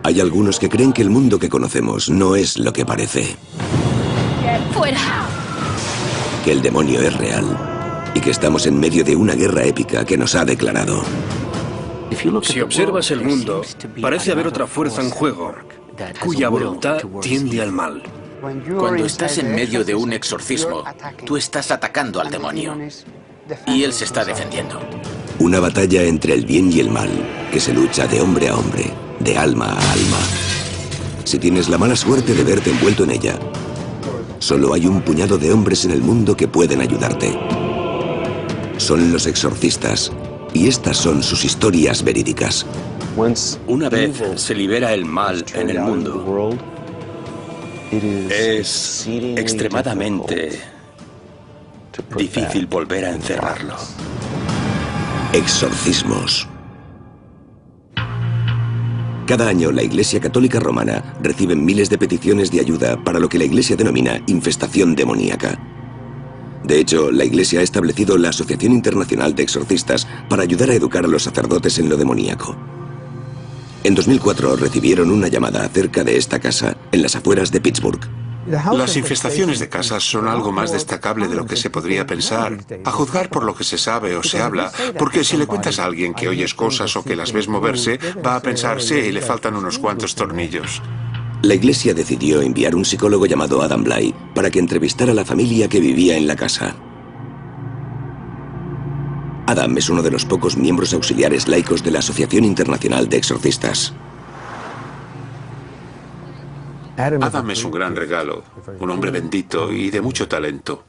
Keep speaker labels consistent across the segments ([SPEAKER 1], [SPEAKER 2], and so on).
[SPEAKER 1] Hay algunos que creen que el mundo que conocemos no es lo que parece.
[SPEAKER 2] ¡Fuera!
[SPEAKER 1] Que el demonio es real y que estamos en medio de una guerra épica que nos ha declarado.
[SPEAKER 3] Si observas el mundo, parece haber otra fuerza en juego, cuya voluntad tiende al mal.
[SPEAKER 4] Cuando estás en medio de un exorcismo, tú estás atacando al demonio. Y él se está defendiendo.
[SPEAKER 1] Una batalla entre el bien y el mal, que se lucha de hombre a hombre, de alma a alma. Si tienes la mala suerte de verte envuelto en ella, solo hay un puñado de hombres en el mundo que pueden ayudarte. Son los exorcistas, y estas son sus historias verídicas.
[SPEAKER 5] Una vez se libera el mal en el mundo, es extremadamente difícil volver a encerrarlo.
[SPEAKER 1] Exorcismos. Cada año la Iglesia Católica Romana recibe miles de peticiones de ayuda para lo que la Iglesia denomina infestación demoníaca. De hecho, la Iglesia ha establecido la Asociación Internacional de Exorcistas para ayudar a educar a los sacerdotes en lo demoníaco. En 2004 recibieron una llamada acerca de esta casa en las afueras de Pittsburgh.
[SPEAKER 6] Las infestaciones de casas son algo más destacable de lo que se podría pensar, a juzgar por lo que se sabe o se habla, porque si le cuentas a alguien que oyes cosas o que las ves moverse, va a pensar, sí, le faltan unos cuantos tornillos.
[SPEAKER 1] La Iglesia decidió enviar un psicólogo llamado Adam Bly para que entrevistara a la familia que vivía en la casa. Adam es uno de los pocos miembros auxiliares laicos de la Asociación Internacional de Exorcistas.
[SPEAKER 6] Adam es un gran regalo, un hombre bendito y de mucho talento.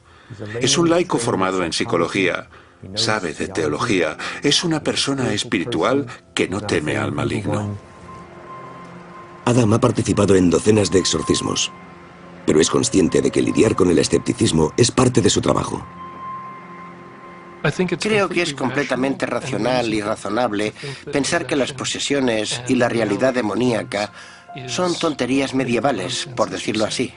[SPEAKER 6] Es un laico formado en psicología, sabe de teología, es una persona espiritual que no teme al maligno.
[SPEAKER 1] Adam ha participado en docenas de exorcismos, pero es consciente de que lidiar con el escepticismo es parte de su trabajo.
[SPEAKER 7] Creo que es completamente racional y razonable pensar que las posesiones y la realidad demoníaca son tonterías medievales, por decirlo así.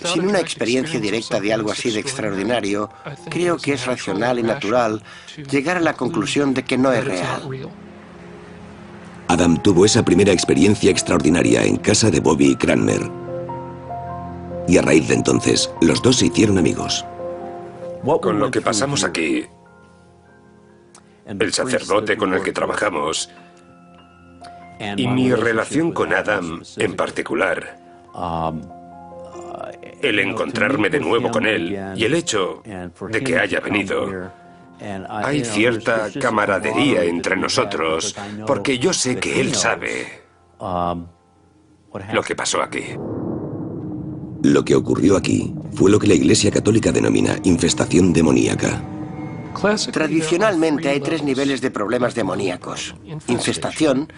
[SPEAKER 7] Sin una experiencia directa de algo así de extraordinario, creo que es racional y natural llegar a la conclusión de que no es real.
[SPEAKER 1] Adam tuvo esa primera experiencia extraordinaria en casa de Bobby Cranmer. Y a raíz de entonces, los dos se hicieron amigos.
[SPEAKER 8] Con lo que pasamos aquí, el sacerdote con el que trabajamos y mi relación con Adam en particular, el encontrarme de nuevo con él y el hecho de que haya venido, hay cierta camaradería entre nosotros, porque yo sé que él sabe lo que pasó aquí.
[SPEAKER 1] Lo que ocurrió aquí fue lo que la Iglesia Católica denomina infestación demoníaca.
[SPEAKER 7] Tradicionalmente hay tres niveles de problemas demoníacos. Infestación,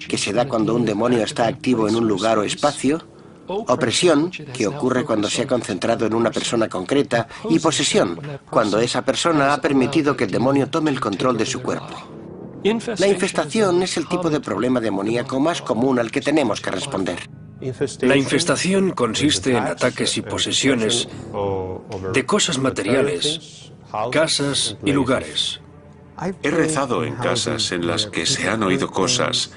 [SPEAKER 7] que se da cuando un demonio está activo en un lugar o espacio. Opresión, que ocurre cuando se ha concentrado en una persona concreta. Y posesión, cuando esa persona ha permitido que el demonio tome el control de su cuerpo. La infestación es el tipo de problema demoníaco más común al que tenemos que responder.
[SPEAKER 3] La infestación consiste en ataques y posesiones de cosas materiales, casas y lugares.
[SPEAKER 6] He rezado en casas en las que se han oído cosas,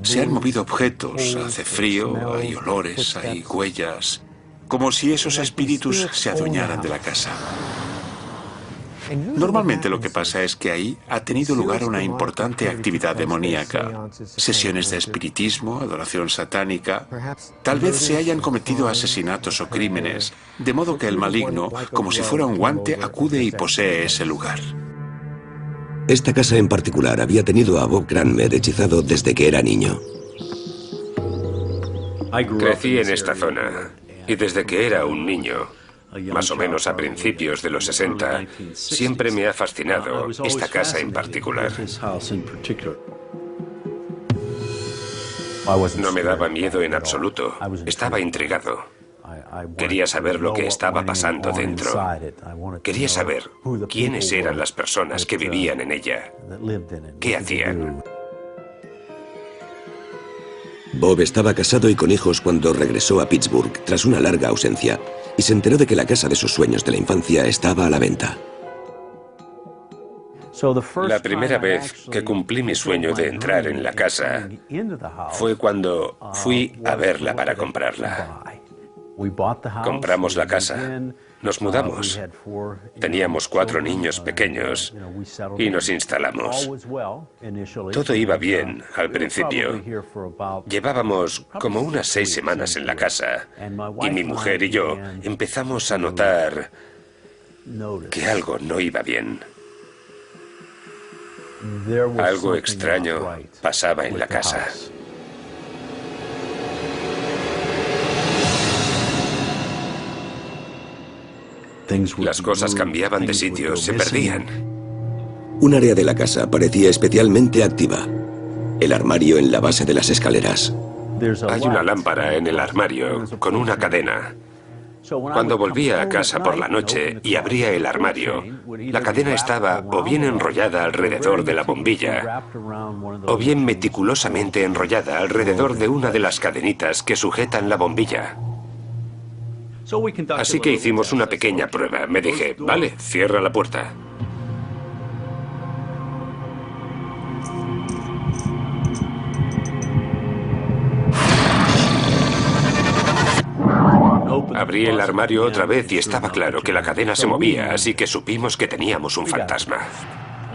[SPEAKER 6] se han movido objetos, hace frío, hay olores, hay huellas, como si esos espíritus se adueñaran de la casa. Normalmente lo que pasa es que ahí ha tenido lugar una importante actividad demoníaca. Sesiones de espiritismo, adoración satánica. Tal vez se hayan cometido asesinatos o crímenes, de modo que el maligno, como si fuera un guante, acude y posee ese lugar.
[SPEAKER 1] Esta casa en particular había tenido a Bob Cranmer hechizado desde que era niño.
[SPEAKER 8] Crecí en esta zona y desde que era un niño, más o menos a principios de los 60, siempre me ha fascinado esta casa en particular. No me daba miedo en absoluto, estaba intrigado. Quería saber lo que estaba pasando dentro. Quería saber quiénes eran las personas que vivían en ella, qué hacían.
[SPEAKER 1] Bob estaba casado y con hijos cuando regresó a Pittsburgh tras una larga ausencia y se enteró de que la casa de sus sueños de la infancia estaba a la venta.
[SPEAKER 8] La primera vez que cumplí mi sueño de entrar en la casa fue cuando fui a verla para comprarla. Compramos la casa, nos mudamos. Teníamos 4 niños pequeños y nos instalamos. Todo iba bien al principio. Llevábamos como unas 6 semanas en la casa y mi mujer y yo empezamos a notar que algo no iba bien. Algo extraño pasaba en la casa. Las cosas cambiaban de sitio, se perdían.
[SPEAKER 1] Un área de la casa parecía especialmente activa. El armario en la base de las escaleras.
[SPEAKER 8] Hay una lámpara en el armario con una cadena. Cuando volvía a casa por la noche y abría el armario, la cadena estaba o bien enrollada alrededor de la bombilla, o bien meticulosamente enrollada alrededor de una de las cadenitas que sujetan la bombilla. Así que hicimos una pequeña prueba. Me dije, vale, cierra la puerta. Abrí el armario otra vez y estaba claro que la cadena se movía, así que supimos que teníamos un fantasma.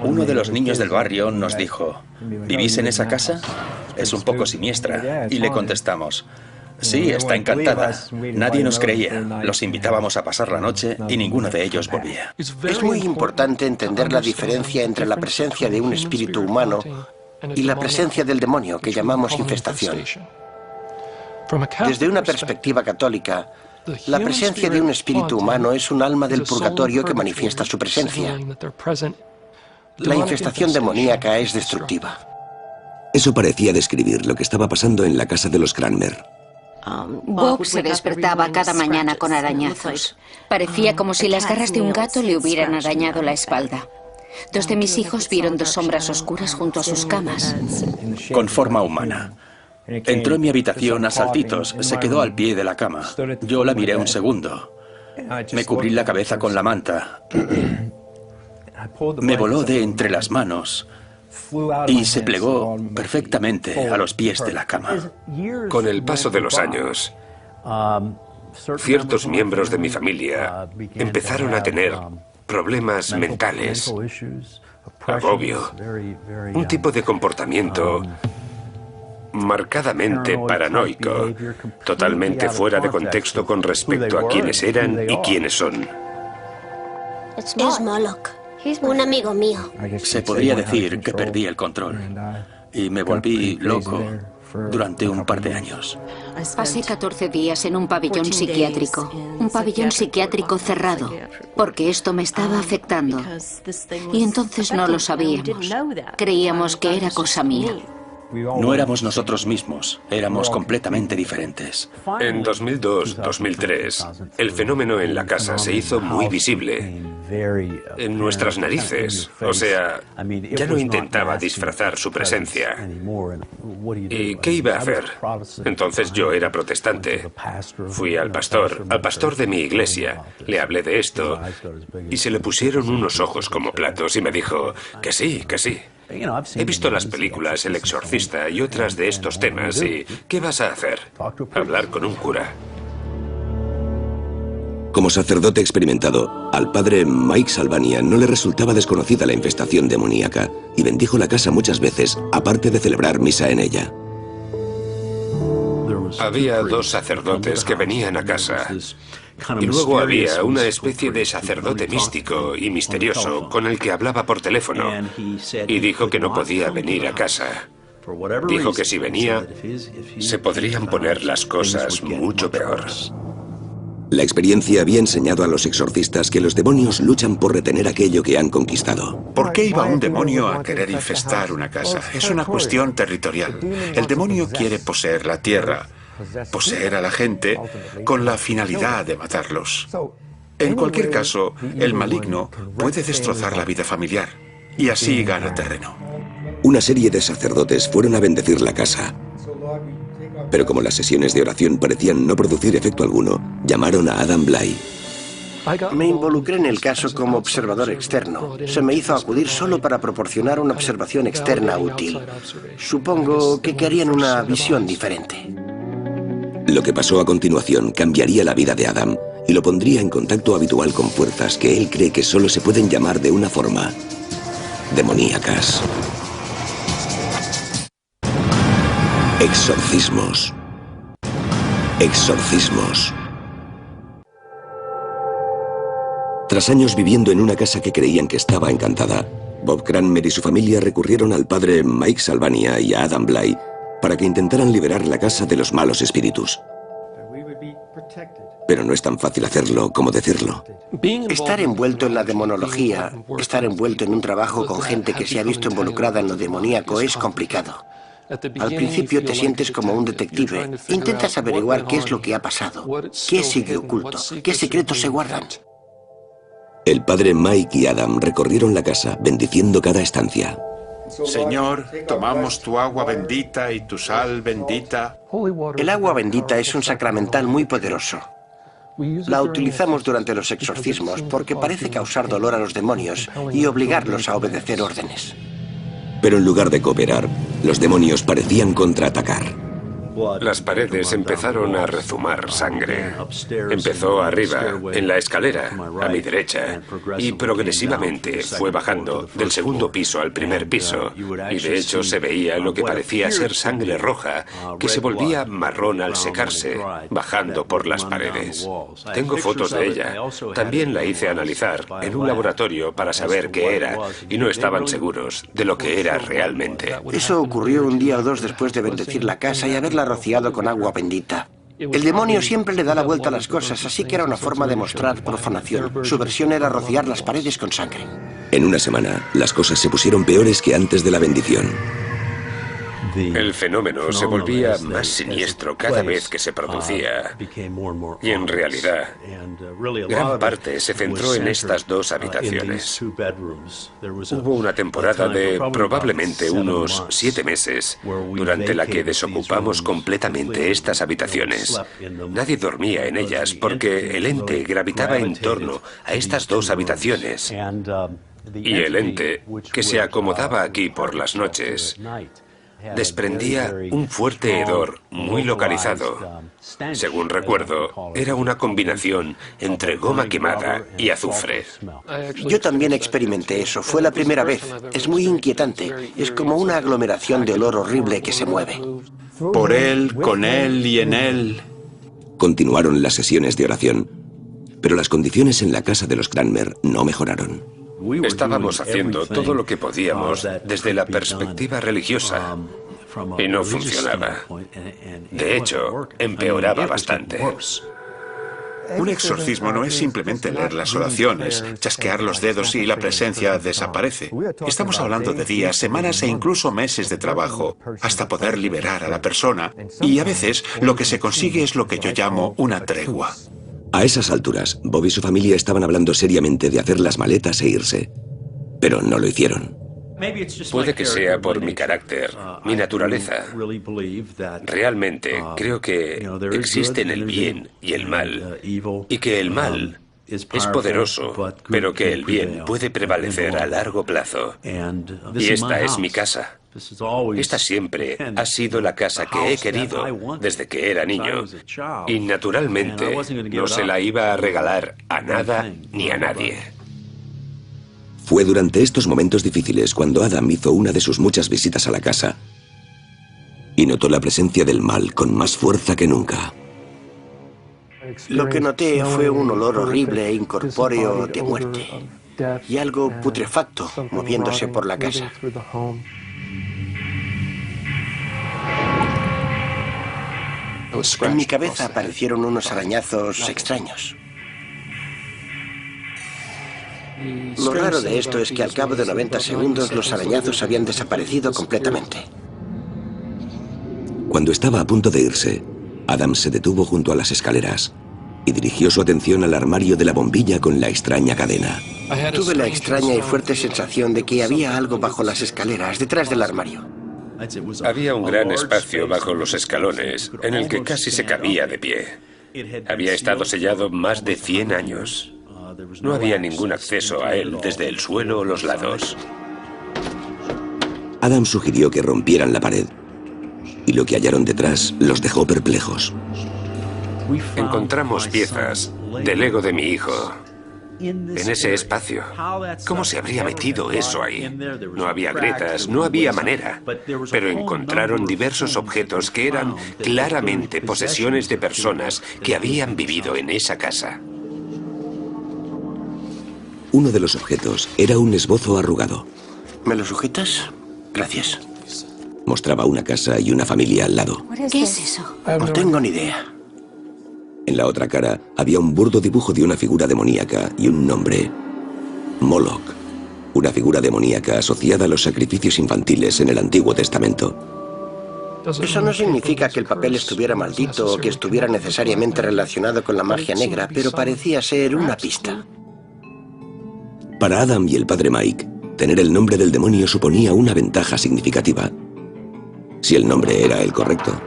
[SPEAKER 5] Uno de los niños del barrio nos dijo, ¿vivís en esa casa? Es un poco siniestra. Y le contestamos, sí, está encantada. Nadie nos creía. Los invitábamos a pasar la noche y ninguno de ellos volvía.
[SPEAKER 7] Es muy importante entender la diferencia entre la presencia de un espíritu humano y la presencia del demonio, que llamamos infestación. Desde una perspectiva católica, la presencia de un espíritu humano es un alma del purgatorio que manifiesta su presencia. La infestación demoníaca es destructiva.
[SPEAKER 1] Eso parecía describir lo que estaba pasando en la casa de los Cranmer.
[SPEAKER 2] Bob se despertaba cada mañana con arañazos. Parecía como si las garras de un gato le hubieran arañado la espalda. 2 de mis hijos vieron 2 sombras oscuras junto a sus camas.
[SPEAKER 5] Con forma humana. Entró en mi habitación a saltitos, se quedó al pie de la cama. Yo la miré un segundo. Me cubrí la cabeza con la manta. Me voló de entre las manos y se plegó perfectamente a los pies de la cama.
[SPEAKER 8] Con el paso de los años, ciertos miembros de mi familia empezaron a tener problemas mentales, agobio, un tipo de comportamiento marcadamente paranoico, totalmente fuera de contexto con respecto a quiénes eran y quiénes son.
[SPEAKER 9] Es Moloch, un amigo mío.
[SPEAKER 5] Se podría decir que perdí el control y me volví loco durante un par de años.
[SPEAKER 2] Pasé 14 días en un pabellón psiquiátrico. Un pabellón psiquiátrico cerrado, porque esto me estaba afectando. Y entonces no lo sabíamos. Creíamos que era cosa mía.
[SPEAKER 5] No éramos nosotros mismos, éramos completamente diferentes.
[SPEAKER 8] En 2002-2003, el fenómeno en la casa se hizo muy visible. En nuestras narices. O sea, ya no intentaba disfrazar su presencia. ¿Y qué iba a hacer? Entonces yo era protestante. Fui al pastor de mi iglesia. Le hablé de esto y se le pusieron unos ojos como platos y me dijo que sí, que sí. He visto las películas El Exorcista y otras de estos temas y ¿qué vas a hacer? Hablar con un cura.
[SPEAKER 1] Como sacerdote experimentado, al padre Mike Salvania no le resultaba desconocida la infestación demoníaca y bendijo la casa muchas veces, aparte de celebrar misa en ella.
[SPEAKER 8] Había 2 sacerdotes que venían a casa. Y luego había una especie de sacerdote místico y misterioso con el que hablaba por teléfono y dijo que no podía venir a casa. Dijo que si venía, se podrían poner las cosas mucho peor.
[SPEAKER 1] La experiencia había enseñado a los exorcistas que los demonios luchan por retener aquello que han conquistado.
[SPEAKER 6] ¿Por qué iba un demonio a querer infestar una casa? Es una cuestión territorial. El demonio quiere poseer la tierra, poseer a la gente con la finalidad de matarlos. En cualquier caso, el maligno puede destrozar la vida familiar y así gana terreno.
[SPEAKER 1] Una serie de sacerdotes fueron a bendecir la casa. Pero como las sesiones de oración parecían no producir efecto alguno, llamaron a Adam Bly.
[SPEAKER 7] Me involucré en el caso como observador externo. Se me hizo acudir solo para proporcionar una observación externa útil. Supongo que querían una visión diferente.
[SPEAKER 1] Lo que pasó a continuación cambiaría la vida de Adam y lo pondría en contacto habitual con fuerzas que él cree que solo se pueden llamar de una forma: demoníacas. Exorcismos. Exorcismos. Tras años viviendo en una casa que creían que estaba encantada, Bob Cranmer y su familia recurrieron al padre Mike Salvania y a Adam Bly para que intentaran liberar la casa de los malos espíritus. Pero no es tan fácil hacerlo como decirlo.
[SPEAKER 7] Estar envuelto en la demonología, estar envuelto en un trabajo con gente que se ha visto involucrada en lo demoníaco es complicado. Al principio te sientes como un detective. Intentas averiguar qué es lo que ha pasado, qué sigue oculto, qué secretos se guardan.
[SPEAKER 1] El padre Mike y Adam recorrieron la casa, bendiciendo cada estancia.
[SPEAKER 6] Señor, tomamos tu agua bendita y tu sal bendita.
[SPEAKER 7] El agua bendita es un sacramental muy poderoso. La utilizamos durante los exorcismos porque parece causar dolor a los demonios y obligarlos a obedecer órdenes.
[SPEAKER 1] Pero en lugar de cooperar, los demonios parecían contraatacar.
[SPEAKER 8] Las paredes empezaron a rezumar sangre. Empezó arriba, en la escalera, a mi derecha, y progresivamente fue bajando del segundo piso al primer piso, y de hecho se veía lo que parecía ser sangre roja, que se volvía marrón al secarse, bajando por las paredes. Tengo fotos de ella. También la hice analizar en un laboratorio para saber qué era, y no estaban seguros de lo que era realmente.
[SPEAKER 7] Eso ocurrió un día o dos después de bendecir la casa y haberla rociado con agua bendita. El demonio siempre le da la vuelta a las cosas, así que era una forma de mostrar profanación. Su versión era rociar las paredes con sangre.
[SPEAKER 1] En una semana, las cosas se pusieron peores que antes de la bendición.
[SPEAKER 8] El fenómeno se volvía más siniestro cada vez que se producía, y en realidad, gran parte se centró en estas dos habitaciones. Hubo una temporada de probablemente unos 7 meses, durante la que desocupamos completamente estas habitaciones. Nadie dormía en ellas porque el ente gravitaba en torno a estas dos habitaciones, y el ente, que se acomodaba aquí por las noches, desprendía un fuerte hedor muy localizado. Según recuerdo, era una combinación entre goma quemada y azufre.
[SPEAKER 7] Yo también experimenté eso. Fue la primera vez. Es muy inquietante. Es como una aglomeración de olor horrible que se mueve.
[SPEAKER 6] Por él, con él y en él.
[SPEAKER 1] Continuaron las sesiones de oración, pero las condiciones en la casa de los Cranmer no mejoraron.
[SPEAKER 8] Estábamos haciendo todo lo que podíamos desde la perspectiva religiosa y no funcionaba. De hecho, empeoraba bastante.
[SPEAKER 6] Un exorcismo no es simplemente leer las oraciones, chasquear los dedos y la presencia desaparece. Estamos hablando de días, semanas e incluso meses de trabajo hasta poder liberar a la persona. Y a veces lo que se consigue es lo que yo llamo una tregua.
[SPEAKER 1] A esas alturas, Bob y su familia estaban hablando seriamente de hacer las maletas e irse. Pero no lo hicieron.
[SPEAKER 8] Puede que sea por mi carácter, mi naturaleza. Realmente creo que existen el bien y el mal, y que el mal es poderoso, pero que el bien puede prevalecer a largo plazo. Y esta es mi casa. Esta siempre ha sido la casa que he querido desde que era niño, y naturalmente no se la iba a regalar a nada ni a nadie.
[SPEAKER 1] Fue durante estos momentos difíciles cuando Adam hizo una de sus muchas visitas a la casa y notó la presencia del mal con más fuerza que nunca.
[SPEAKER 7] Lo que noté fue un olor horrible e incorpóreo de muerte y algo putrefacto moviéndose por la casa. En mi cabeza aparecieron unos arañazos extraños. Lo raro de esto es que al cabo de 90 segundos los arañazos habían desaparecido completamente.
[SPEAKER 1] Cuando estaba a punto de irse, Adam se detuvo junto a las escaleras y dirigió su atención al armario de la bombilla con la extraña cadena.
[SPEAKER 7] Tuve la extraña y fuerte sensación de que había algo bajo las escaleras, detrás del armario.
[SPEAKER 8] Había un gran espacio bajo los escalones en el que casi se cabía de pie. Había estado sellado más de 100 años. No había ningún acceso a él desde el suelo o los lados.
[SPEAKER 1] Adam sugirió que rompieran la pared, y lo que hallaron detrás los dejó perplejos.
[SPEAKER 8] Encontramos piezas del ego de mi hijo en ese espacio. ¿Cómo se habría metido eso ahí? No había grietas, no había manera. Pero encontraron diversos objetos que eran claramente posesiones de personas que habían vivido en esa casa.
[SPEAKER 1] Uno de los objetos era un esbozo arrugado.
[SPEAKER 7] ¿Me lo sujetas? Gracias.
[SPEAKER 1] Mostraba una casa y una familia al lado.
[SPEAKER 2] ¿Qué es eso?
[SPEAKER 7] No tengo ni idea.
[SPEAKER 1] En la otra cara había un burdo dibujo de una figura demoníaca y un nombre: Moloch, una figura demoníaca asociada a los sacrificios infantiles en el Antiguo Testamento.
[SPEAKER 7] Eso no significa que el papel estuviera maldito o que estuviera necesariamente relacionado con la magia negra, pero parecía ser una pista.
[SPEAKER 1] Para Adam y el padre Mike, tener el nombre del demonio suponía una ventaja significativa, si el nombre era el correcto.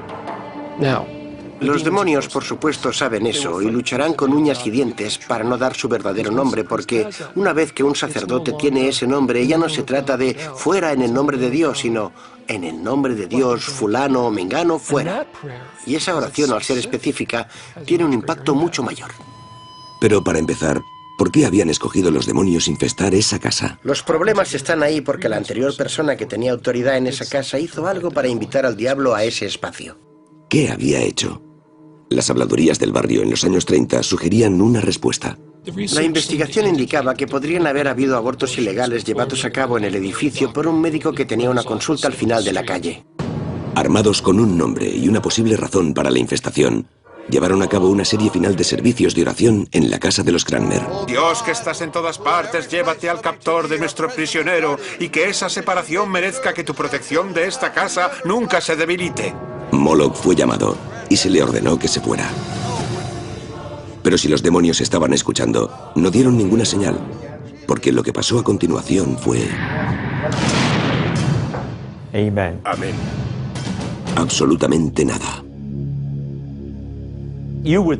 [SPEAKER 7] Los demonios, por supuesto, saben eso y lucharán con uñas y dientes para no dar su verdadero nombre, porque una vez que un sacerdote tiene ese nombre, ya no se trata de fuera en el nombre de Dios, sino en el nombre de Dios, fulano o mengano, fuera. Y esa oración, al ser específica, tiene un impacto mucho mayor.
[SPEAKER 1] Pero para empezar, ¿por qué habían escogido los demonios infestar esa casa?
[SPEAKER 7] Los problemas están ahí porque la anterior persona que tenía autoridad en esa casa hizo algo para invitar al diablo a ese espacio.
[SPEAKER 1] ¿Qué había hecho? Las habladurías del barrio en los años 30 sugerían una respuesta.
[SPEAKER 7] La investigación indicaba que podrían haber habido abortos ilegales llevados a cabo en el edificio por un médico que tenía una consulta al final de la calle.
[SPEAKER 1] Armados con un nombre y una posible razón para la infestación, llevaron a cabo una serie final de servicios de oración en la casa de los Cranmer.
[SPEAKER 6] Dios, que estás en todas partes, llévate al captor de nuestro prisionero y que esa separación merezca que tu protección de esta casa nunca se debilite.
[SPEAKER 1] Moloch fue llamado y se le ordenó que se fuera. Pero si los demonios estaban escuchando, no dieron ninguna señal, porque lo que pasó a continuación fue...
[SPEAKER 10] Amén.
[SPEAKER 8] Amén.
[SPEAKER 1] Absolutamente nada.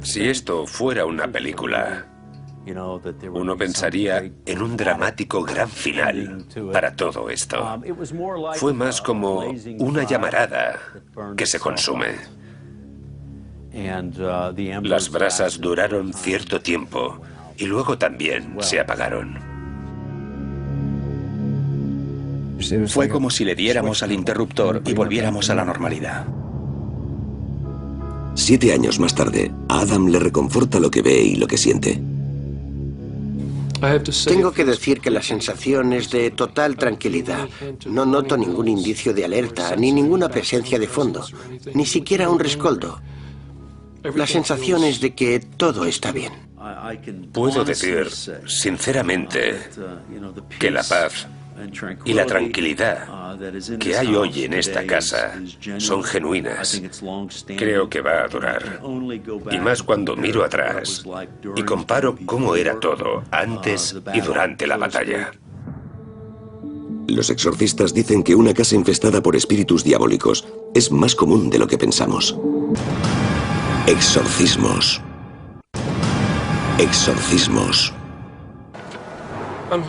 [SPEAKER 8] Si esto fuera una película, uno pensaría en un dramático gran final para todo esto. Fue más como una llamarada que se consume. Las brasas duraron cierto tiempo y luego también se apagaron.
[SPEAKER 5] Fue como si le diéramos al interruptor y volviéramos a la normalidad.
[SPEAKER 1] 7 años más tarde, a Adam le reconforta lo que ve y lo que siente.
[SPEAKER 7] Tengo que decir que la sensación es de total tranquilidad. No noto ningún indicio de alerta, ni ninguna presencia de fondo, ni siquiera un rescoldo. La sensación es de que todo está bien.
[SPEAKER 8] Puedo decir, sinceramente, que la paz y la tranquilidad que hay hoy en esta casa son genuinas. Creo que va a durar. Y más cuando miro atrás y comparo cómo era todo antes y durante la batalla.
[SPEAKER 1] Los exorcistas dicen que una casa infestada por espíritus diabólicos es más común de lo que pensamos. Exorcismos. Exorcismos.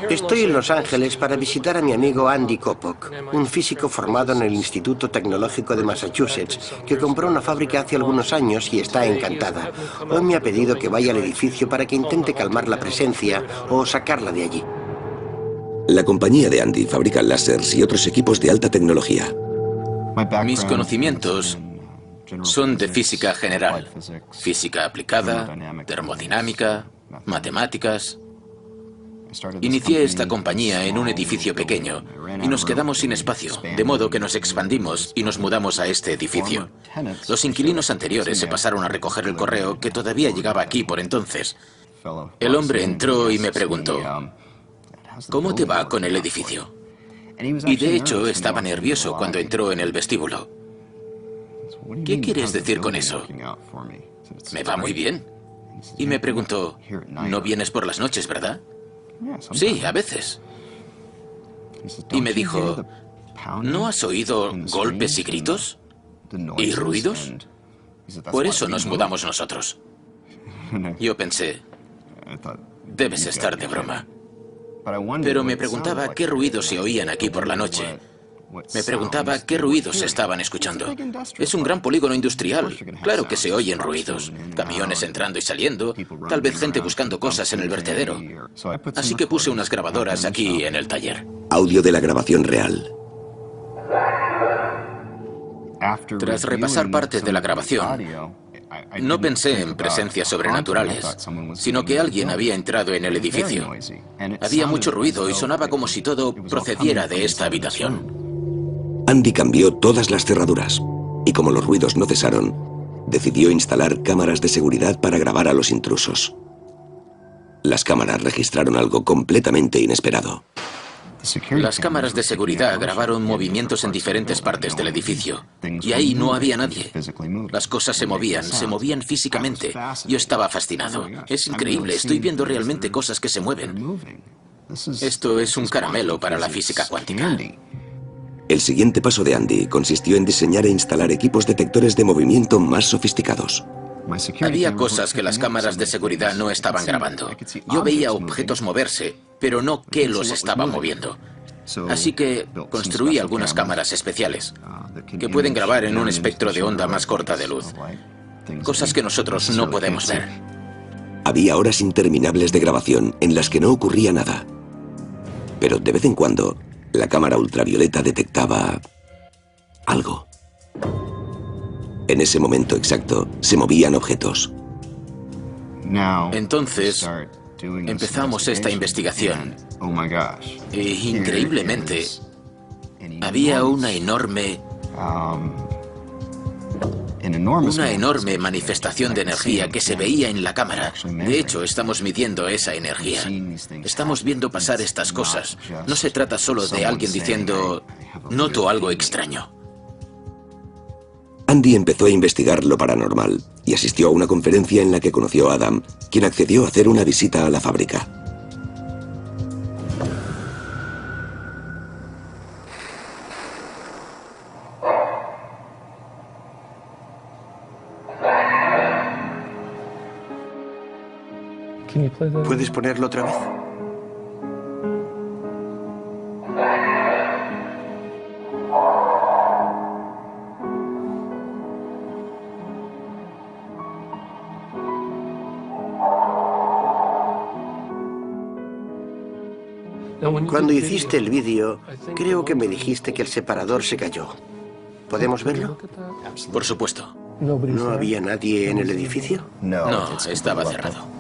[SPEAKER 7] Estoy en Los Ángeles para visitar a mi amigo Andy Kopok, un físico formado en el Instituto Tecnológico de Massachusetts, que compró una fábrica hace algunos años y está encantada. Hoy me ha pedido que vaya al edificio para que intente calmar la presencia o sacarla de allí.
[SPEAKER 1] La compañía de Andy fabrica láseres y otros equipos de alta tecnología.
[SPEAKER 4] Mis conocimientos son de física general, física aplicada, termodinámica, matemáticas. Inicié esta compañía en un edificio pequeño y nos quedamos sin espacio, de modo que nos expandimos y nos mudamos a este edificio. Los inquilinos anteriores se pasaron a recoger el correo que todavía llegaba aquí por entonces. El hombre entró y me preguntó, ¿cómo te va con el edificio? Y de hecho estaba nervioso cuando entró en el vestíbulo. ¿Qué quieres decir con eso? Me va muy bien. Y me preguntó, ¿no vienes por las noches, verdad? Sí, a veces. Y me dijo, ¿no has oído golpes y gritos? ¿Y ruidos? Por eso nos mudamos nosotros. Yo pensé, Debes estar de broma. Pero me preguntaba qué ruidos se oían aquí por la noche. Me preguntaba qué ruidos se estaban escuchando. Es un gran polígono industrial. Claro que se oyen ruidos. Camiones entrando y saliendo. Tal vez gente buscando cosas en el vertedero. Así que puse unas grabadoras aquí en el taller.
[SPEAKER 1] Audio de la grabación real.
[SPEAKER 4] Tras repasar parte de la grabación, no pensé en presencias sobrenaturales, sino que alguien había entrado en el edificio. Había mucho ruido y sonaba como si todo procediera de esta habitación.
[SPEAKER 1] Andy cambió todas las cerraduras y como los ruidos no cesaron, decidió instalar cámaras de seguridad para grabar a los intrusos. Las cámaras registraron algo completamente inesperado.
[SPEAKER 4] Las cámaras de seguridad grabaron movimientos en diferentes partes del edificio y ahí no había nadie. Las cosas se movían físicamente. Yo estaba fascinado. Es increíble, estoy viendo realmente cosas que se mueven. Esto es un caramelo para la física cuántica.
[SPEAKER 1] El siguiente paso de Andy consistió en diseñar e instalar equipos detectores de movimiento más sofisticados.
[SPEAKER 4] Había cosas que las cámaras de seguridad no estaban grabando. Yo veía objetos moverse, pero no qué los estaba moviendo. Así que construí algunas cámaras especiales que pueden grabar en un espectro de onda más corta de luz. Cosas que nosotros no podemos ver.
[SPEAKER 1] Había horas interminables de grabación en las que no ocurría nada. Pero de vez en cuando, la cámara ultravioleta detectaba algo. En ese momento exacto, se movían objetos.
[SPEAKER 4] Entonces, empezamos esta investigación. Y increíblemente, había una enorme manifestación de energía que se veía en la cámara. De hecho, estamos midiendo esa energía. Estamos viendo pasar estas cosas. No se trata solo de alguien diciendo, noto algo extraño.
[SPEAKER 1] Andy empezó a investigar lo paranormal y asistió a una conferencia en la que conoció a Adam, quien accedió a hacer una visita a la fábrica.
[SPEAKER 7] ¿Puedes ponerlo otra vez? Cuando hiciste el vídeo, creo que me dijiste que el separador se cayó. ¿Podemos verlo?
[SPEAKER 4] Por supuesto.
[SPEAKER 7] ¿No había nadie en el edificio?
[SPEAKER 4] No, estaba cerrado.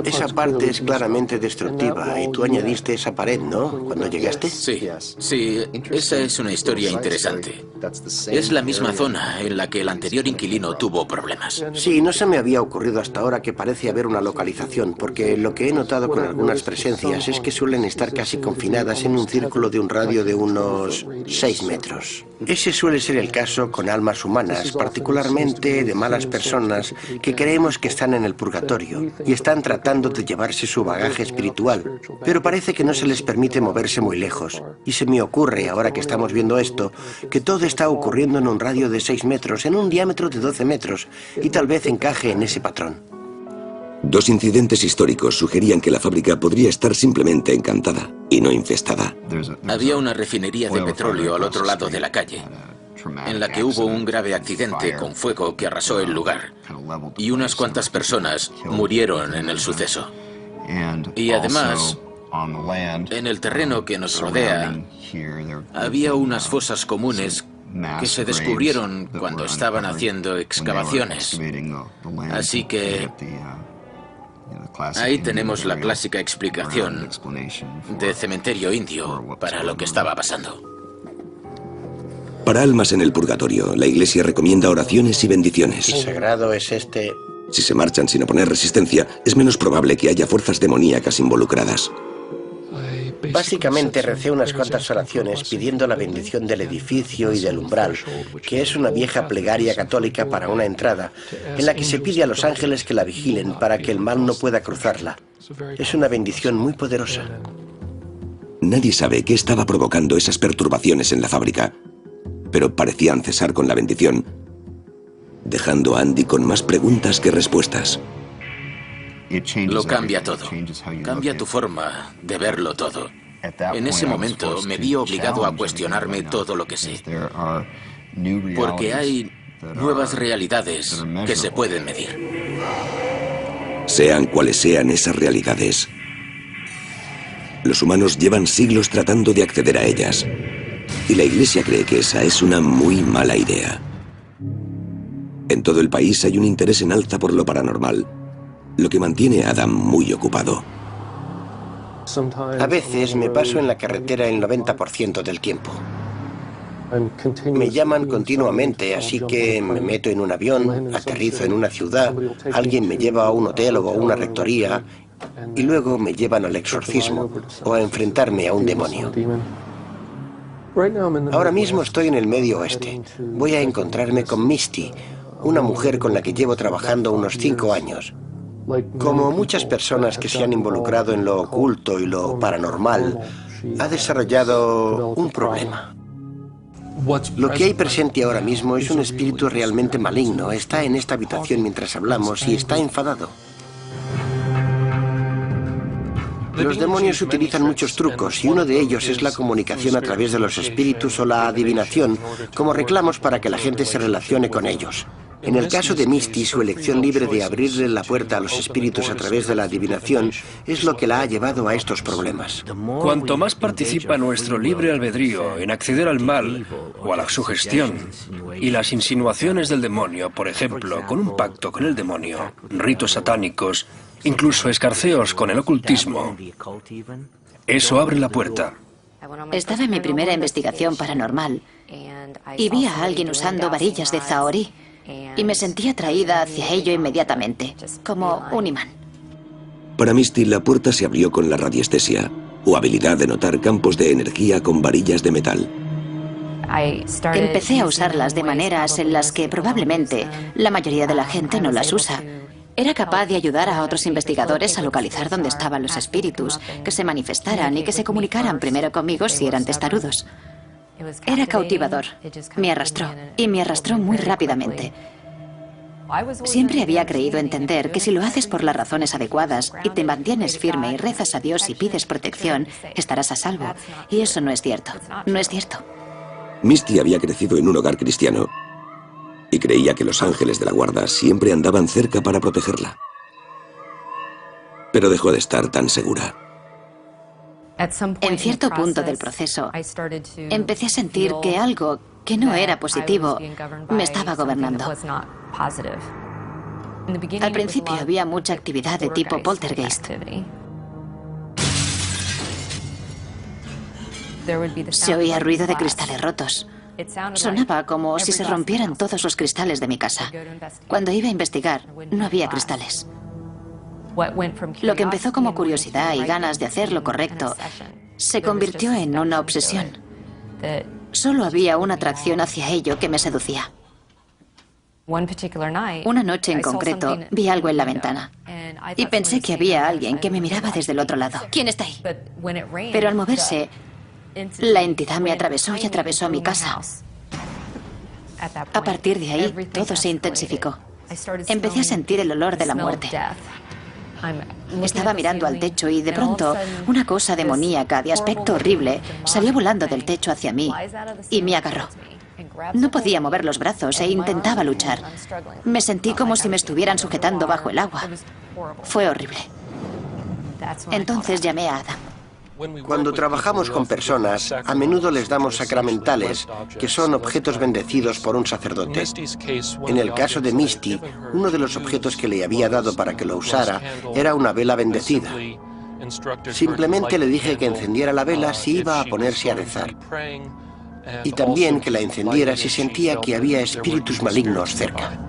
[SPEAKER 7] Esa parte es claramente destructiva y tú añadiste esa pared, ¿no? Cuando llegaste.
[SPEAKER 4] Sí, esa es una historia interesante. Es la misma zona en la que el anterior inquilino tuvo problemas.
[SPEAKER 7] Sí, no se me había ocurrido hasta ahora que parece haber una localización, porque lo que he notado con algunas presencias es que suelen estar casi confinadas en un círculo de un radio de unos 6 metros. Ese suele ser el caso con almas humanas, particularmente de malas personas que creemos que están en el purgatorio y están tratando de llevarse su bagaje espiritual, pero parece que no se les permite moverse muy lejos. Y se me ocurre, ahora que estamos viendo esto, que todo está ocurriendo en un radio de 6 metros, en un diámetro de 12 metros, y tal vez encaje en ese patrón.
[SPEAKER 1] Dos incidentes históricos sugerían que la fábrica podría estar simplemente encantada y no infestada.
[SPEAKER 4] Había una refinería de petróleo al otro lado de la calle, en la que hubo un grave accidente con fuego que arrasó el lugar, y unas cuantas personas murieron en el suceso. Y además, en el terreno que nos rodea, había unas fosas comunes que se descubrieron cuando estaban haciendo excavaciones. Así que ahí tenemos la clásica explicación de cementerio indio para lo que estaba pasando.
[SPEAKER 1] Para almas en el purgatorio, la Iglesia recomienda oraciones y bendiciones.
[SPEAKER 7] ¿Qué sagrado es este?
[SPEAKER 1] Si se marchan sin oponer resistencia, es menos probable que haya fuerzas demoníacas involucradas.
[SPEAKER 7] Básicamente recé unas cuantas oraciones pidiendo la bendición del edificio y del umbral, que es una vieja plegaria católica para una entrada, en la que se pide a los ángeles que la vigilen para que el mal no pueda cruzarla. Es una bendición muy poderosa.
[SPEAKER 1] Nadie sabe qué estaba provocando esas perturbaciones en la fábrica, pero parecían cesar con la bendición, dejando a Andy con más preguntas que respuestas.
[SPEAKER 4] Lo cambia todo. Cambia tu forma de verlo todo. En ese momento me vi obligado a cuestionarme todo lo que sé. Porque hay nuevas realidades que se pueden medir.
[SPEAKER 1] Sean cuales sean esas realidades, los humanos llevan siglos tratando de acceder a ellas. Y la Iglesia cree que esa es una muy mala idea. En todo el país hay un interés en alza por lo paranormal, lo que mantiene a Adam muy ocupado.
[SPEAKER 7] A veces me paso en la carretera el 90% del tiempo. Me llaman continuamente, así que me meto en un avión, aterrizo en una ciudad, alguien me lleva a un hotel o a una rectoría y luego me llevan al exorcismo o a enfrentarme a un demonio. Ahora mismo estoy en el Medio Oeste. Voy a encontrarme con Misty, una mujer con la que llevo trabajando unos 5 años. Como muchas personas que se han involucrado en lo oculto y lo paranormal, ha desarrollado un problema. Lo que hay presente ahora mismo es un espíritu realmente maligno. Está en esta habitación mientras hablamos y está enfadado. Los demonios utilizan muchos trucos y uno de ellos es la comunicación a través de los espíritus o la adivinación como reclamos para que la gente se relacione con ellos. En el caso de Misty, su elección libre de abrirle la puerta a los espíritus a través de la adivinación es lo que la ha llevado a estos problemas.
[SPEAKER 3] Cuanto más participa nuestro libre albedrío en acceder al mal o a la sugestión y las insinuaciones del demonio, por ejemplo, con un pacto con el demonio, ritos satánicos, incluso escarceos con el ocultismo, eso abre la puerta.
[SPEAKER 2] Estaba en mi primera investigación paranormal y vi a alguien usando varillas de zahorí y me sentí atraída hacia ello inmediatamente, como un imán.
[SPEAKER 1] Para Misty, la puerta se abrió con la radiestesia, o habilidad de notar campos de energía con varillas de metal.
[SPEAKER 2] Empecé a usarlas de maneras en las que probablemente la mayoría de la gente no las usa. Era capaz de ayudar a otros investigadores a localizar dónde estaban los espíritus, que se manifestaran y que se comunicaran primero conmigo si eran testarudos. Era cautivador. Me arrastró, y me arrastró muy rápidamente. Siempre había creído entender que si lo haces por las razones adecuadas y te mantienes firme y rezas a Dios y pides protección, estarás a salvo. Y eso no es cierto. No es cierto.
[SPEAKER 1] Misty había crecido en un hogar cristiano y creía que los ángeles de la guarda siempre andaban cerca para protegerla. Pero dejó de estar tan segura.
[SPEAKER 2] En cierto punto del proceso, empecé a sentir que algo que no era positivo me estaba gobernando. Al principio había mucha actividad de tipo poltergeist. Se oía ruido de cristales rotos. Sonaba como si se rompieran todos los cristales de mi casa. Cuando iba a investigar, no había cristales. Lo que empezó como curiosidad y ganas de hacer lo correcto se convirtió en una obsesión. Solo había una atracción hacia ello que me seducía. Una noche en concreto vi algo en la ventana y pensé que había alguien que me miraba desde el otro lado. ¿Quién está ahí? Pero al moverse, la entidad me atravesó y atravesó mi casa. A partir de ahí, todo se intensificó. Empecé a sentir el olor de la muerte. Estaba mirando al techo y de pronto una cosa demoníaca de aspecto horrible salió volando del techo hacia mí y me agarró. No podía mover los brazos e intentaba luchar. Me sentí como si me estuvieran sujetando bajo el agua. Fue horrible. Entonces llamé a Adam.
[SPEAKER 7] Cuando trabajamos con personas, a menudo les damos sacramentales, que son objetos bendecidos por un sacerdote. En el caso de Misty, uno de los objetos que le había dado para que lo usara era una vela bendecida. Simplemente le dije que encendiera la vela si iba a ponerse a rezar. Y también que la encendiera si sentía que había espíritus malignos cerca.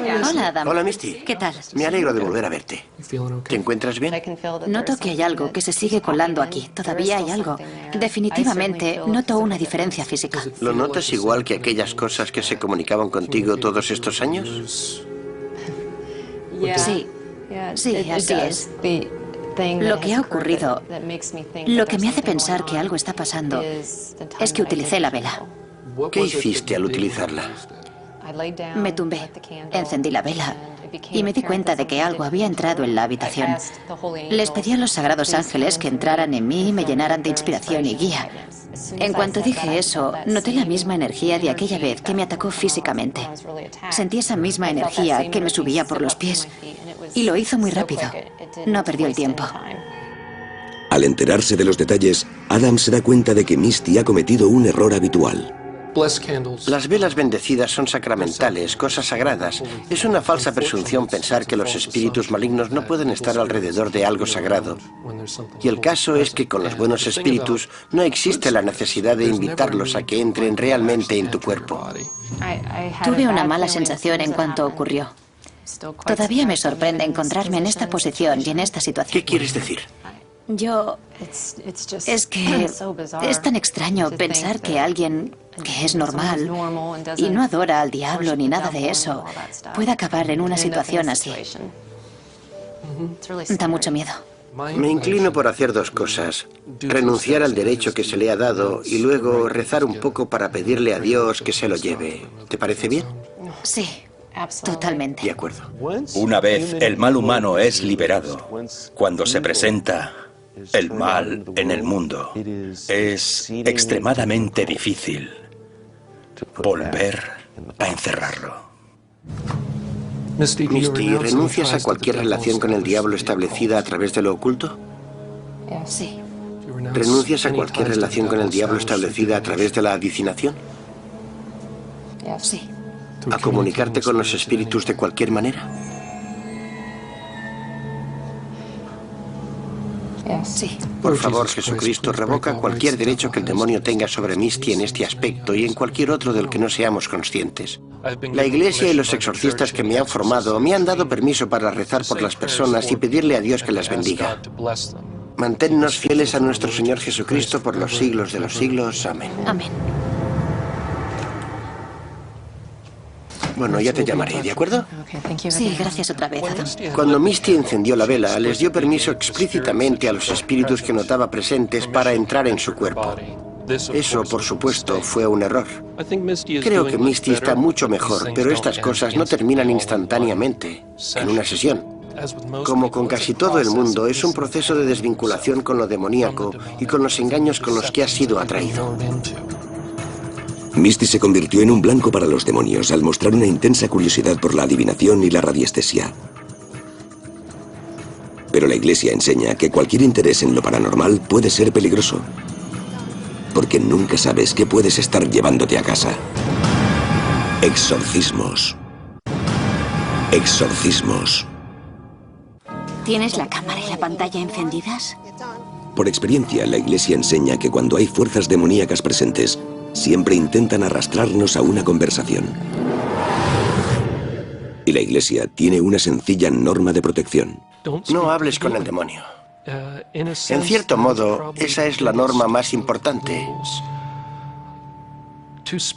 [SPEAKER 10] Hola, Adam.
[SPEAKER 7] Hola, Misty.
[SPEAKER 10] ¿Qué tal?
[SPEAKER 7] Me alegro de volver a verte. ¿Te encuentras bien?
[SPEAKER 10] Noto que hay algo que se sigue colando aquí. Todavía hay algo. Definitivamente noto una diferencia física.
[SPEAKER 7] ¿Lo notas igual que aquellas cosas que se comunicaban contigo todos estos años?
[SPEAKER 10] Sí, sí, así es. Lo que ha ocurrido, lo que me hace pensar que algo está pasando, es que utilicé la vela.
[SPEAKER 7] ¿Qué hiciste al utilizarla?
[SPEAKER 10] Me tumbé, encendí la vela y me di cuenta de que algo había entrado en la habitación. Les pedí a los sagrados ángeles que entraran en mí y me llenaran de inspiración y guía. En cuanto dije eso, noté la misma energía de aquella vez que me atacó físicamente. Sentí esa misma energía que me subía por los pies y lo hizo muy rápido. No perdió el tiempo.
[SPEAKER 1] Al enterarse de los detalles, Adam se da cuenta de que Misty ha cometido un error habitual.
[SPEAKER 7] Las velas bendecidas son sacramentales, cosas sagradas. Es una falsa presunción pensar que los espíritus malignos no pueden estar alrededor de algo sagrado. Y el caso es que con los buenos espíritus no existe la necesidad de invitarlos a que entren realmente en tu cuerpo.
[SPEAKER 10] Tuve una mala sensación en cuanto ocurrió. Todavía me sorprende encontrarme en esta posición y en esta situación.
[SPEAKER 7] ¿Qué quieres decir?
[SPEAKER 10] Es que es tan extraño pensar que alguien que es normal y no adora al diablo ni nada de eso puede acabar en una situación así. Da mucho miedo.
[SPEAKER 7] Me inclino por hacer dos cosas. Renunciar al derecho que se le ha dado y luego rezar un poco para pedirle a Dios que se lo lleve. ¿Te parece bien?
[SPEAKER 10] Sí, totalmente.
[SPEAKER 7] De acuerdo.
[SPEAKER 5] Una vez el mal humano es liberado, cuando se presenta el mal en el mundo, es extremadamente difícil volver a encerrarlo.
[SPEAKER 7] Misty, ¿renuncias a cualquier relación con el diablo establecida a través de lo oculto?
[SPEAKER 10] Sí.
[SPEAKER 7] ¿Renuncias a cualquier relación con el diablo establecida a través de la adivinación?
[SPEAKER 10] Sí.
[SPEAKER 7] ¿A comunicarte con los espíritus de cualquier manera?
[SPEAKER 10] Sí.
[SPEAKER 7] Por favor, Jesucristo, revoca cualquier derecho que el demonio tenga sobre Misty en este aspecto y en cualquier otro del que no seamos conscientes. La Iglesia y los exorcistas que me han formado me han dado permiso para rezar por las personas y pedirle a Dios que las bendiga. Manténnos fieles a nuestro Señor Jesucristo por los siglos de los siglos. Amén.
[SPEAKER 10] Amén.
[SPEAKER 7] Bueno, ya te llamaré, ¿de acuerdo?
[SPEAKER 10] Sí, gracias otra vez, Adam.
[SPEAKER 7] Cuando Misty encendió la vela, les dio permiso explícitamente a los espíritus que notaba presentes para entrar en su cuerpo. Eso, por supuesto, fue un error. Creo que Misty está mucho mejor, pero estas cosas no terminan instantáneamente, en una sesión. Como con casi todo el mundo, es un proceso de desvinculación con lo demoníaco y con los engaños con los que ha sido atraído.
[SPEAKER 1] Misty se convirtió en un blanco para los demonios al mostrar una intensa curiosidad por la adivinación y la radiestesia. Pero la Iglesia enseña que cualquier interés en lo paranormal puede ser peligroso, porque nunca sabes qué puedes estar llevándote a casa. Exorcismos. Exorcismos.
[SPEAKER 2] ¿Tienes la cámara y la pantalla encendidas?
[SPEAKER 1] Por experiencia, la Iglesia enseña que cuando hay fuerzas demoníacas presentes, siempre intentan arrastrarnos a una conversación. Y la Iglesia tiene una sencilla norma de protección.
[SPEAKER 7] No hables con el demonio. En cierto modo, esa es la norma más importante.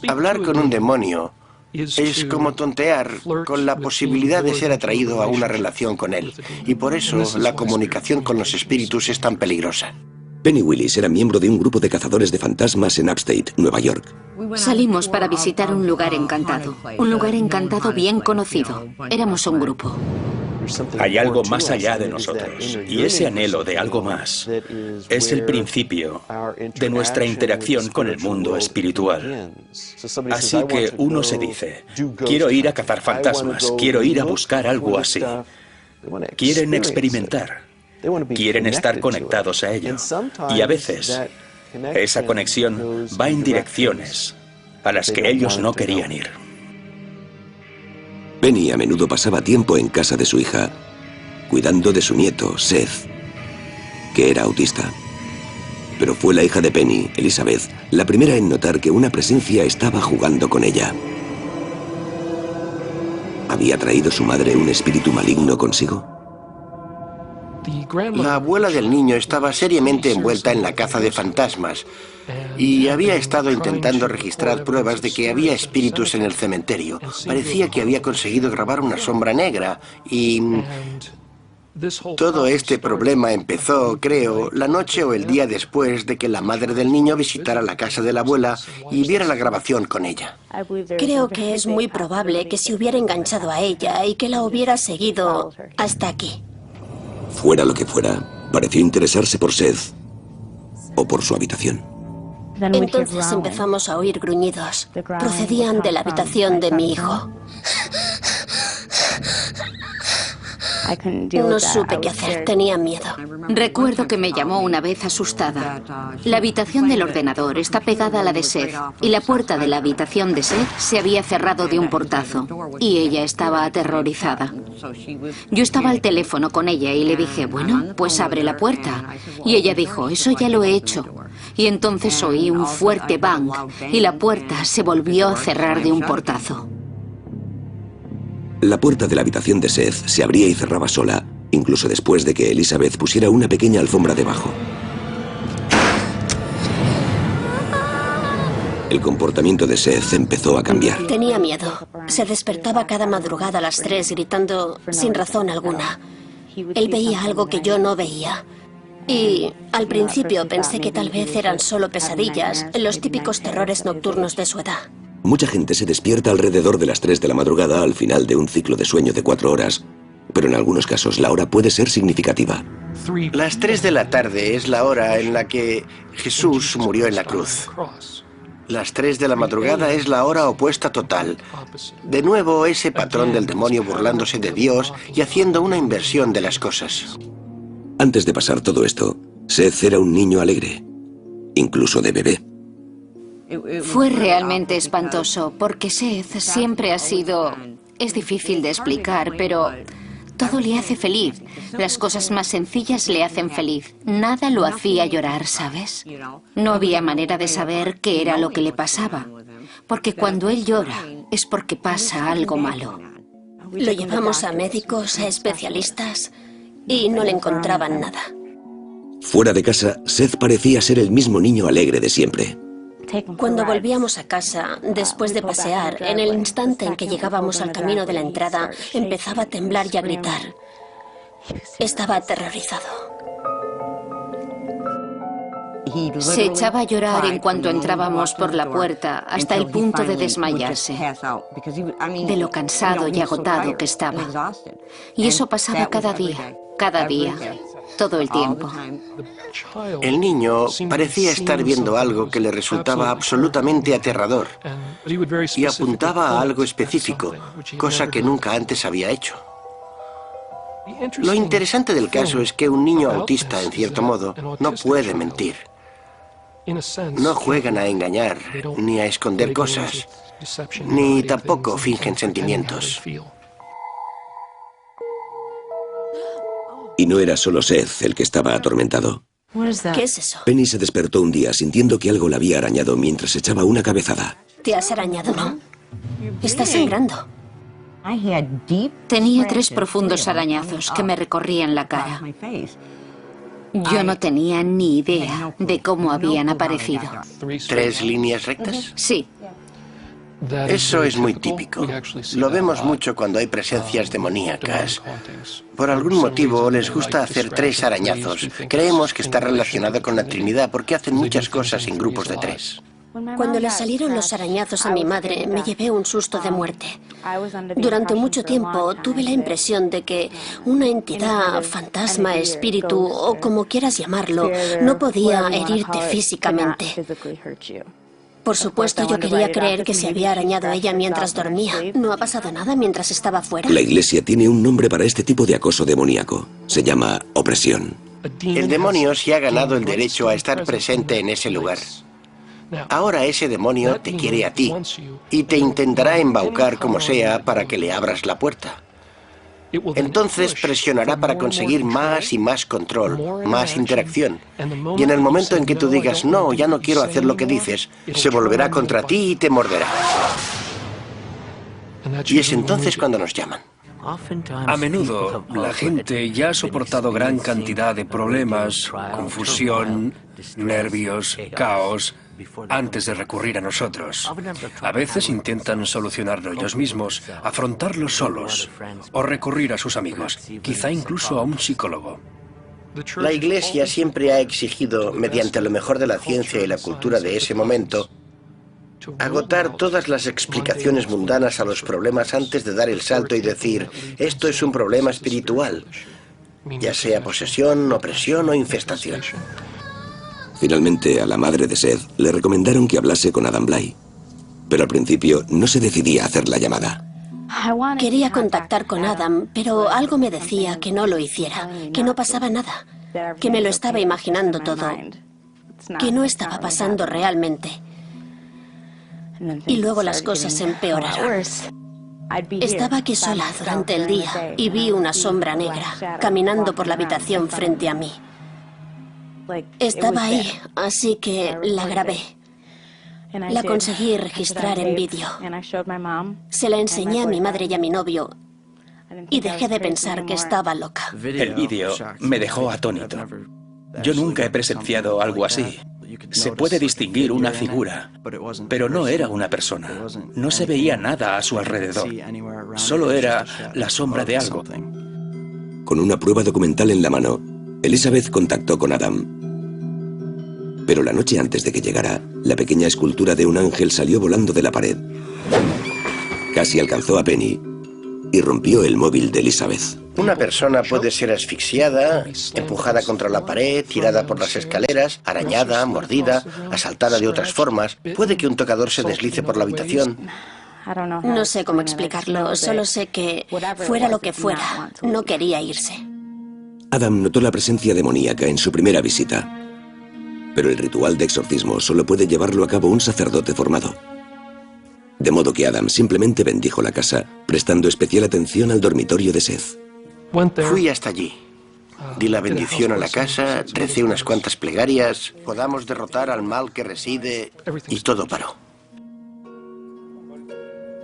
[SPEAKER 7] Hablar con un demonio es como tontear con la posibilidad de ser atraído a una relación con él. Y por eso la comunicación con los espíritus es tan peligrosa.
[SPEAKER 1] Penny Willis era miembro de un grupo de cazadores de fantasmas en Upstate, Nueva York.
[SPEAKER 2] Salimos para visitar un lugar encantado. Un lugar encantado bien conocido. Éramos un grupo.
[SPEAKER 5] Hay algo más allá de nosotros, y ese anhelo de algo más es el principio de nuestra interacción con el mundo espiritual. Así que uno se dice, quiero ir a cazar fantasmas, quiero ir a buscar algo así. Quieren experimentar. Quieren estar conectados a ello. Y a veces, esa conexión va en direcciones a las que ellos no querían ir.
[SPEAKER 1] Penny a menudo pasaba tiempo en casa de su hija, cuidando de su nieto, Seth, que era autista. Pero fue la hija de Penny, Elizabeth, la primera en notar que una presencia estaba jugando con ella. ¿Había traído su madre un espíritu maligno consigo?
[SPEAKER 7] La abuela del niño estaba seriamente envuelta en la caza de fantasmas y había estado intentando registrar pruebas de que había espíritus en el cementerio. Parecía que había conseguido grabar una sombra negra y... todo este problema empezó, creo, la noche o el día después de que la madre del niño visitara la casa de la abuela y viera la grabación con ella.
[SPEAKER 9] Creo que es muy probable que se hubiera enganchado a ella y que la hubiera seguido hasta aquí.
[SPEAKER 1] Fuera lo que fuera, pareció interesarse por Seth o por su habitación.
[SPEAKER 9] Entonces empezamos a oír gruñidos. Procedían de la habitación de mi hijo. No supe qué hacer, tenía miedo.
[SPEAKER 2] Recuerdo que me llamó una vez asustada. La habitación del ordenador está pegada a la de Seth y la puerta de la habitación de Seth se había cerrado de un portazo y ella estaba aterrorizada. Yo estaba al teléfono con ella y le dije, bueno, pues abre la puerta. Y ella dijo, eso ya lo he hecho. Y entonces oí un fuerte bang y la puerta se volvió a cerrar de un portazo.
[SPEAKER 1] La puerta de la habitación de Seth se abría y cerraba sola, incluso después de que Elizabeth pusiera una pequeña alfombra debajo. El comportamiento de Seth empezó a cambiar.
[SPEAKER 9] Tenía miedo. Se despertaba cada madrugada a las 3 gritando sin razón alguna. Él veía algo que yo no veía. Y al principio pensé que tal vez eran solo pesadillas, los típicos terrores nocturnos de su edad.
[SPEAKER 1] Mucha gente se despierta alrededor de las 3 de la madrugada al final de un ciclo de sueño de 4 horas, pero en algunos casos la hora puede ser significativa.
[SPEAKER 7] Las 3 de la tarde es la hora en la que Jesús murió en la cruz. Las 3 de la madrugada es la hora opuesta total. De nuevo, ese patrón del demonio burlándose de Dios y haciendo una inversión de las cosas.
[SPEAKER 1] Antes de pasar todo esto, Seth era un niño alegre, incluso de bebé.
[SPEAKER 2] Fue realmente espantoso, porque Seth siempre ha sido... Es difícil de explicar, pero todo le hace feliz. Las cosas más sencillas le hacen feliz. Nada lo hacía llorar, ¿sabes? No había manera de saber qué era lo que le pasaba, porque cuando él llora es porque pasa algo malo.
[SPEAKER 9] Lo llevamos a médicos, a especialistas, y no le encontraban nada.
[SPEAKER 1] Fuera de casa, Seth parecía ser el mismo niño alegre de siempre.
[SPEAKER 9] Cuando volvíamos a casa, después de pasear, en el instante en que llegábamos al camino de la entrada, empezaba a temblar y a gritar. Estaba aterrorizado.
[SPEAKER 2] Se echaba a llorar en cuanto entrábamos por la puerta, hasta el punto de desmayarse, de lo cansado y agotado que estaba. Y eso pasaba cada día, todo el tiempo.
[SPEAKER 7] El niño parecía estar viendo algo que le resultaba absolutamente aterrador y apuntaba a algo específico, cosa que nunca antes había hecho. Lo interesante del caso es que un niño autista, en cierto modo, no puede mentir. No juegan a engañar, ni a esconder cosas, ni tampoco fingen sentimientos.
[SPEAKER 1] Y no era solo Seth el que estaba atormentado.
[SPEAKER 9] ¿Qué es eso?
[SPEAKER 1] Penny se despertó un día sintiendo que algo la había arañado mientras echaba una cabezada.
[SPEAKER 9] ¿Te has arañado, no? Estás sangrando.
[SPEAKER 2] Tenía 3 profundos arañazos que me recorrían la cara. Yo no tenía ni idea de cómo habían aparecido.
[SPEAKER 7] ¿3 líneas rectas?
[SPEAKER 2] Sí.
[SPEAKER 7] Eso es muy típico. Lo vemos mucho cuando hay presencias demoníacas. Por algún motivo les gusta hacer 3 arañazos. Creemos que está relacionado con la Trinidad porque hacen muchas cosas en grupos de 3.
[SPEAKER 9] Cuando le salieron los arañazos a mi madre, me llevé un susto de muerte. Durante mucho tiempo tuve la impresión de que una entidad, fantasma, espíritu o como quieras llamarlo, no podía herirte físicamente. Por supuesto, yo quería creer que se había arañado ella mientras dormía. No ha pasado nada mientras estaba fuera.
[SPEAKER 1] La Iglesia tiene un nombre para este tipo de acoso demoníaco. Se llama opresión.
[SPEAKER 7] El demonio se ha ganado el derecho a estar presente en ese lugar. Ahora ese demonio te quiere a ti y te intentará embaucar como sea para que le abras la puerta. Entonces presionará para conseguir más y más control, más interacción. Y en el momento en que tú digas, no, ya no quiero hacer lo que dices, se volverá contra ti y te morderá. Y es entonces cuando nos llaman.
[SPEAKER 3] A menudo, la gente ya ha soportado gran cantidad de problemas, confusión, nervios, caos, antes de recurrir a nosotros. A veces intentan solucionarlo ellos mismos, afrontarlo solos, o recurrir a sus amigos, quizá incluso a un psicólogo.
[SPEAKER 7] La Iglesia siempre ha exigido, mediante lo mejor de la ciencia y la cultura de ese momento, agotar todas las explicaciones mundanas a los problemas antes de dar el salto y decir, esto es un problema espiritual, ya sea posesión, opresión o infestación.
[SPEAKER 1] Finalmente, a la madre de Seth le recomendaron que hablase con Adam Bly, pero al principio no se decidía a hacer la llamada.
[SPEAKER 9] Quería contactar con Adam, pero algo me decía que no lo hiciera, que no pasaba nada, que me lo estaba imaginando todo, que no estaba pasando realmente. Y luego las cosas empeoraron. Estaba aquí sola durante el día y vi una sombra negra caminando por la habitación frente a mí. Estaba ahí, así que la grabé. La conseguí registrar en vídeo. Se la enseñé a mi madre y a mi novio y dejé de pensar que estaba loca.
[SPEAKER 5] El vídeo me dejó atónito. Yo nunca he presenciado algo así. Se puede distinguir una figura, pero no era una persona. No se veía nada a su alrededor. Solo era la sombra de algo.
[SPEAKER 1] Con una prueba documental en la mano, Elizabeth contactó con Adam. Pero la noche antes de que llegara, la pequeña escultura de un ángel salió volando de la pared. Casi alcanzó a Penny y rompió el móvil de Elizabeth.
[SPEAKER 7] Una persona puede ser asfixiada, empujada contra la pared, tirada por las escaleras, arañada, mordida, asaltada de otras formas. Puede que un tocador se deslice por la habitación.
[SPEAKER 9] No sé cómo explicarlo, solo sé que fuera lo que fuera, no quería irse.
[SPEAKER 1] Adam notó la presencia demoníaca en su primera visita. Pero el ritual de exorcismo solo puede llevarlo a cabo un sacerdote formado. De modo que Adam simplemente bendijo la casa, prestando especial atención al dormitorio de Seth.
[SPEAKER 7] Fui hasta allí. Di la bendición a la casa, recé unas cuantas plegarias, podamos derrotar al mal que reside, y todo paró.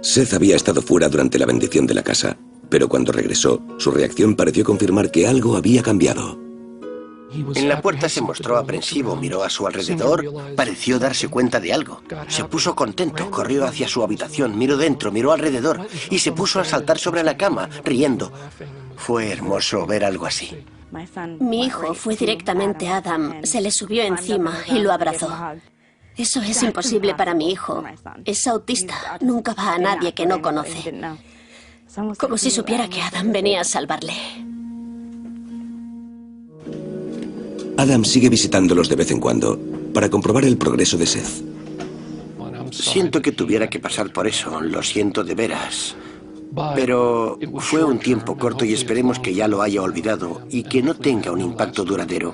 [SPEAKER 1] Seth había estado fuera durante la bendición de la casa, pero cuando regresó, su reacción pareció confirmar que algo había cambiado.
[SPEAKER 7] En la puerta se mostró aprensivo, miró a su alrededor, pareció darse cuenta de algo. Se puso contento, corrió hacia su habitación, miró dentro, miró alrededor y se puso a saltar sobre la cama, riendo. Fue hermoso ver algo así.
[SPEAKER 9] Mi hijo fue directamente a Adam, se le subió encima y lo abrazó. Eso es imposible para mi hijo. Es autista, nunca va a nadie que no conoce. Como si supiera que Adam venía a salvarle.
[SPEAKER 1] Adam sigue visitándolos de vez en cuando para comprobar el progreso de Seth.
[SPEAKER 7] Siento que tuviera que pasar por eso, lo siento de veras. Pero fue un tiempo corto y esperemos que ya lo haya olvidado y que no tenga un impacto duradero.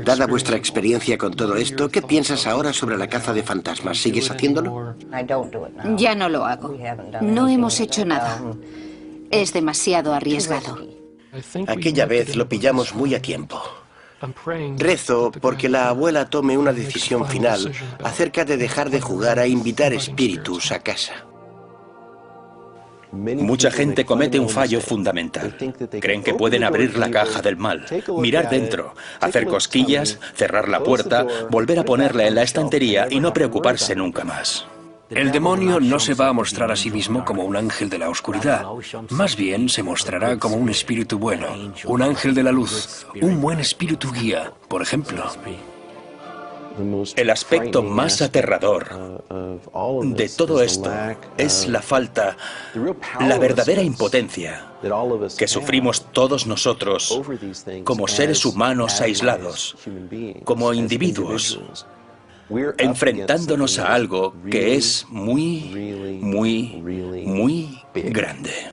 [SPEAKER 7] Dada vuestra experiencia con todo esto, ¿qué piensas ahora sobre la caza de fantasmas? ¿Sigues haciéndolo?
[SPEAKER 2] Ya no lo hago. No hemos hecho nada. Es demasiado arriesgado.
[SPEAKER 7] Aquella vez lo pillamos muy a tiempo. Rezo porque la abuela tome una decisión final acerca de dejar de jugar a invitar espíritus a casa.
[SPEAKER 5] Mucha gente comete un fallo fundamental. Creen que pueden abrir la caja del mal, mirar dentro, hacer cosquillas, cerrar la puerta, volver a ponerla en la estantería y no preocuparse nunca más.
[SPEAKER 3] El demonio no se va a mostrar a sí mismo como un ángel de la oscuridad. Más bien se mostrará como un espíritu bueno, un ángel de la luz, un buen espíritu guía, por ejemplo.
[SPEAKER 5] El aspecto más aterrador de todo esto es la falta, la verdadera impotencia que sufrimos todos nosotros como seres humanos aislados, como individuos, enfrentándonos a algo que es muy, muy, muy grande.